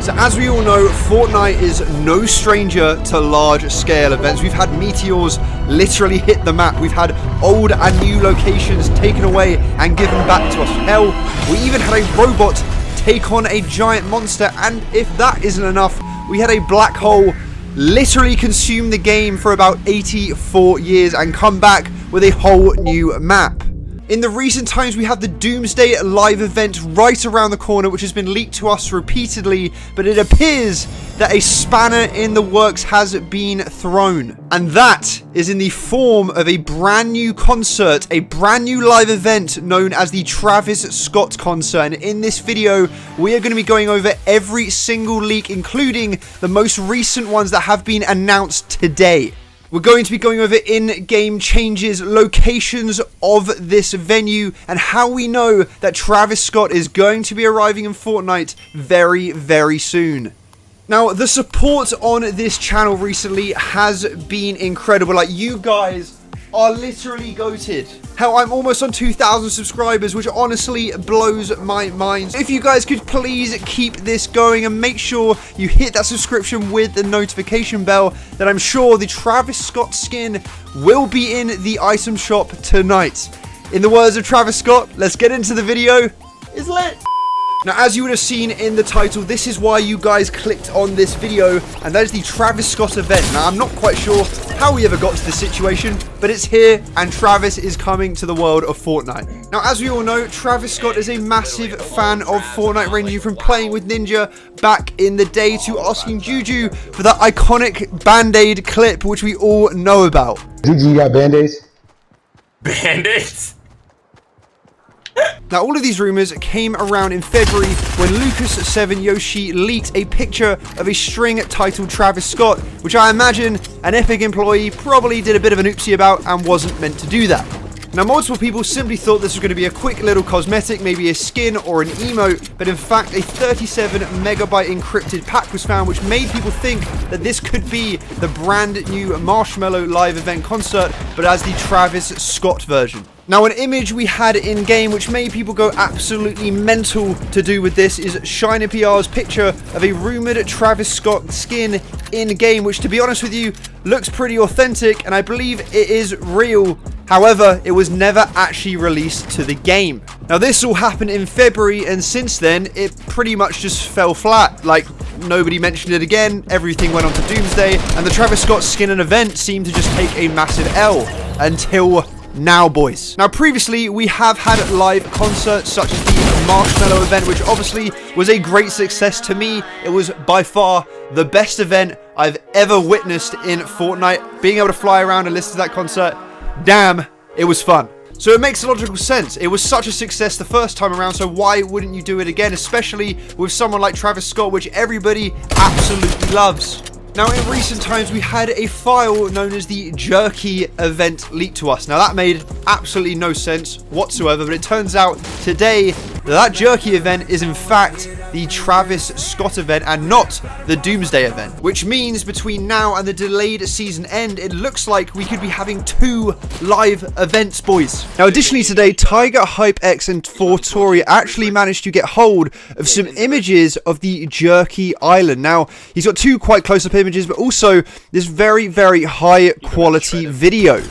So as we all know, Fortnite is no stranger to large-scale events. We've had meteors literally hit the map. We've had old and new locations taken away and given back to us. Hell, we even had a robot take on a giant monster, and if that isn't enough, we had a black hole literally consume the game for about 84 years and come back with a whole new map. In the recent times, we have the Doomsday live event right around the corner, which has been leaked to us repeatedly, but it appears that a spanner in the works has been thrown. And that is in the form of a brand new concert, a brand new live event known as the Travis Scott concert. And in this video, we are going to be going over every single leak, including the most recent ones that have been announced today. We're going to be going over in-game changes, locations of this venue, and how we know that Travis Scott is going to be arriving in Fortnite very, very soon. Now, the support on this channel recently has been incredible. Like, you guys are literally goated. Hell, I'm almost on 2,000 subscribers, which honestly blows my mind. If you guys could please keep this going and make sure you hit that subscription with the notification bell, then I'm sure the Travis Scott skin will be in the item shop tonight. In the words of Travis Scott, let's get into the video. It's lit. Now, as you would have seen in the title, this is why you guys clicked on this video, and that is the Travis Scott event. Now, I'm not quite sure how we ever got to this situation, but it's here, and Travis is coming to the world of Fortnite. Now, as we all know, Travis Scott is a massive fan of Fortnite, ranging from playing with Ninja back in the day to asking Juju for that iconic Band-Aid clip, which we all know about. Juju, you got Band-Aids? Band-Aids? Now, all of these rumors came around in February when Lucas7 Yoshi leaked a picture of a string titled Travis Scott, which I imagine an Epic employee probably did a bit of an oopsie about and wasn't meant to do that. Now, multiple people simply thought this was going to be a quick little cosmetic, maybe a skin or an emote, but in fact a 37 megabyte encrypted pack was found, which made people think that this could be the brand new Marshmallow live event concert, but as the Travis Scott version. Now, an image we had in-game which made people go absolutely mental to do with this is ShinyPR's picture of a rumoured Travis Scott skin in-game, which, to be honest with you, looks pretty authentic, and I believe it is real. However, it was never actually released to the game. Now, this all happened in February, and since then, it pretty much just fell flat. Like, nobody mentioned it again, everything went on to Doomsday, and the Travis Scott skin and event seemed to just take a massive L until now, boys. Now, previously, we have had live concerts such as the Marshmallow event, which obviously was a great success to me. It was by far the best event I've ever witnessed in Fortnite. Being able to fly around and listen to that concert, damn, it was fun. So it makes logical sense. It was such a success the first time around, so why wouldn't you do it again, especially with someone like Travis Scott, which everybody absolutely loves. Now, in recent times, we had a file known as the Jerky event leaked to us. Now, that made absolutely no sense whatsoever, but it turns out today that Jerky event is in fact the Travis Scott event and not the Doomsday event, which means between now and the delayed season end, it looks like we could be having 2 live events, boys. Now, additionally today, Tiger, HypeX, and Fortori actually managed to get hold of some images of the Jerky Island. Now, he's got 2 quite close-up images, but also this very, very high quality video.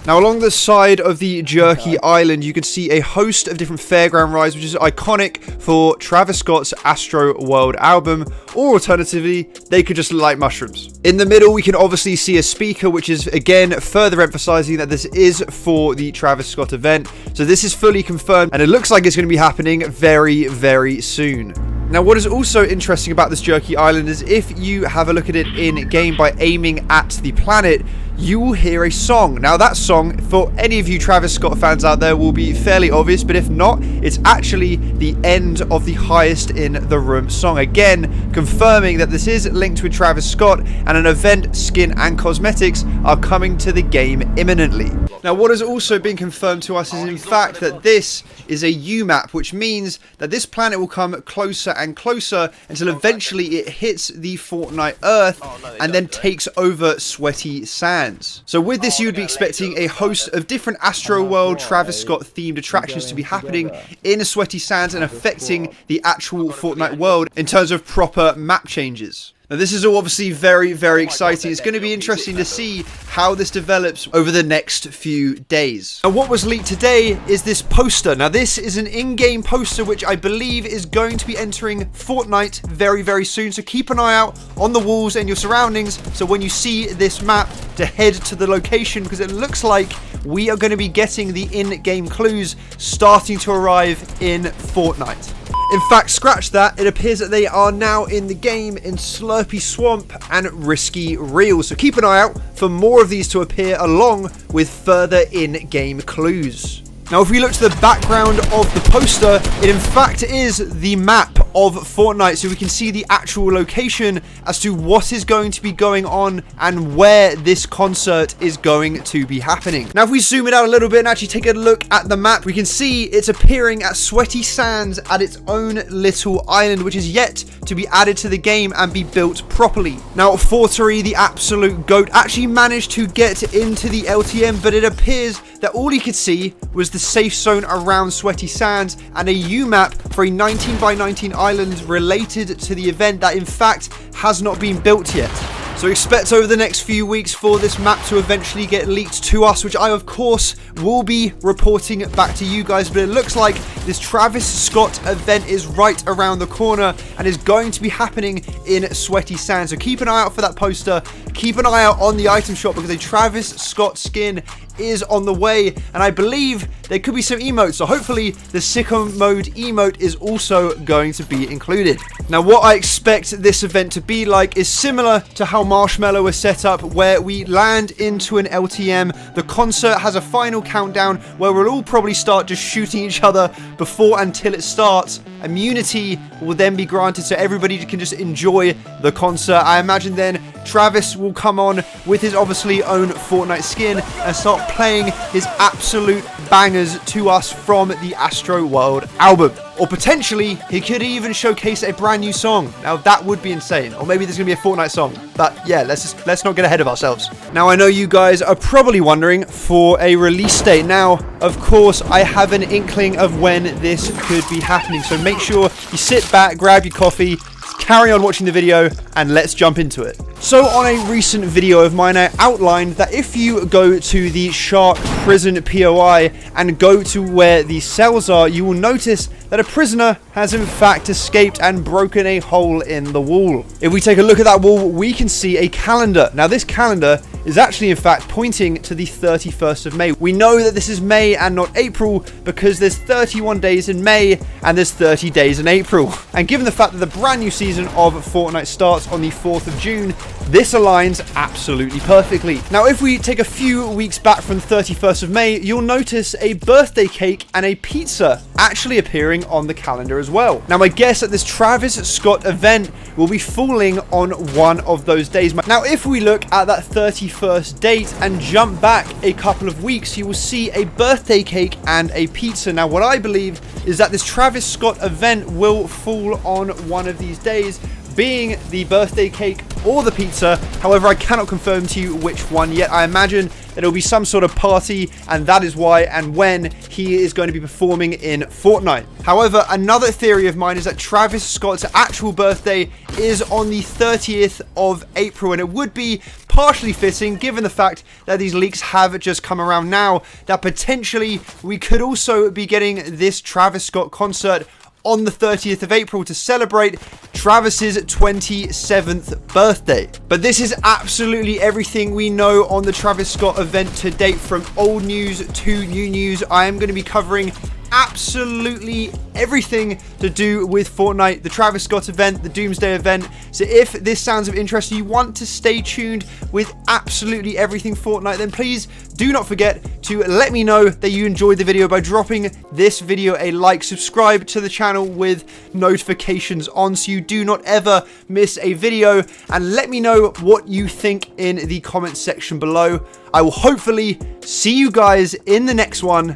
Now, along the side of the Jerky Island, you can see a host of different fairground rides, which is iconic for Travis Scott's Astro World album, or alternatively, they could just look like mushrooms. In the middle, we can obviously see a speaker, which is, again, further emphasizing that this is for the Travis Scott event. So this is fully confirmed, and it looks like it's going to be happening very, very soon. Now, what is also interesting about this Jerky Island is if you have a look at it in-game by aiming at the planet, you will hear a song. Now, that song, for any of you Travis Scott fans out there, will be fairly obvious, but if not, it's actually the end of the Highest in the Room song. Again, confirming that this is linked with Travis Scott, and an event, skin, and cosmetics are coming to the game imminently. Now, what has also been confirmed to us is in fact that this is a U-map, which means that this planet will come closer and closer until eventually it hits the Fortnite Earth and then takes over Sweaty Sands. So with this, you would be expecting a host of different Astro World, Travis Scott themed attractions to be happening in Sweaty Sands and affecting the actual Fortnite world in terms of proper map changes. Now, this is all obviously very, very exciting. It's going to be interesting to see how this develops over the next few days. Now, what was leaked today is this poster. Now, this is an in-game poster which I believe is going to be entering Fortnite very, very soon. So keep an eye out on the walls and your surroundings. So when you see this map, to head to the location, because it looks like we are going to be getting the in-game clues starting to arrive in Fortnite. In fact, scratch that, it appears that they are now in the game in Slurpy Swamp and Risky Reel. So keep an eye out for more of these to appear along with further in-game clues. Now, if we look to the background of the poster, it in fact is the map of Fortnite, so we can see the actual location as to what is going to be going on and where this concert is going to be happening. Now, if we zoom it out a little bit and actually take a look at the map, we can see it's appearing at Sweaty Sands at its own little island, which is yet to be added to the game and be built properly. Now, Fortery, the absolute GOAT, actually managed to get into the LTM, but it appears that all he could see was the safe zone around Sweaty Sands and a U-map for a 19 by 19 island related to the event that in fact has not been built yet. So expect over the next few weeks for this map to eventually get leaked to us, which I of course will be reporting back to you guys. But it looks like this Travis Scott event is right around the corner and is going to be happening in Sweaty Sands. So keep an eye out for that poster. Keep an eye out on the item shop because a Travis Scott skin is on the way, and I believe there could be some emotes, so hopefully the sicko mode emote is also going to be included. Now, what I expect this event to be like is similar to how Marshmallow was set up, where we land into an LTM, the concert has a final countdown where we'll all probably start just shooting each other before until it starts. Immunity will then be granted so everybody can just enjoy the concert. I imagine then Travis will come on with his obviously own Fortnite skin and start playing his absolute bangers to us from the Astro World album. Or potentially, he could even showcase a brand new song. Now, that would be insane. Or maybe there's going to be a Fortnite song. But yeah, let's not get ahead of ourselves. Now, I know you guys are probably wondering for a release date. Now, of course, I have an inkling of when this could be happening. So make sure you sit back, grab your coffee, carry on watching the video, and let's jump into it. So on a recent video of mine, I outlined that if you go to the Shark Prison POI and go to where the cells are, you will notice that a prisoner has in fact escaped and broken a hole in the wall. If we take a look at that wall, we can see a calendar. Now, this calendar is actually in fact pointing to the 31st of May. We know that this is May and not April because there's 31 days in May and there's 30 days in April. And given the fact that the brand new season of Fortnite starts on the 4th of June, this aligns absolutely perfectly. Now, if we take a few weeks back from the 31st of May, you'll notice a birthday cake and a pizza actually appearing on the calendar as well. Now, my guess at this Travis Scott event will be falling on one of those days. Now, if we look at that 31st date and jump back a couple of weeks, you will see a birthday cake and a pizza. Now, what I believe is that this Travis Scott event will fall on one of these days, being the birthday cake or the pizza. However, I cannot confirm to you which one yet. I imagine that it'll be some sort of party, and that is why and when he is going to be performing in Fortnite. However, another theory of mine is that Travis Scott's actual birthday is on the 30th of April, and it would be partially fitting given the fact that these leaks have just come around now, that potentially we could also be getting this Travis Scott concert on the 30th of April to celebrate Travis's 27th birthday. But this is absolutely everything we know on the Travis Scott event to date, from old news to new news. I am going to be covering absolutely everything to do with Fortnite, the Travis Scott event, the Doomsday event. So if this sounds of interest, you want to stay tuned with absolutely everything Fortnite, then please do not forget to let me know that you enjoyed the video by dropping this video a like, subscribe to the channel with notifications on so you do not ever miss a video, and let me know what you think in the comments section below. I will hopefully see you guys in the next one.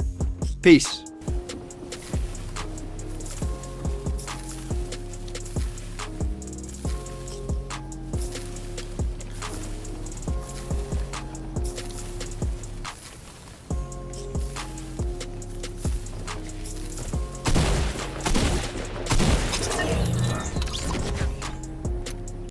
Peace.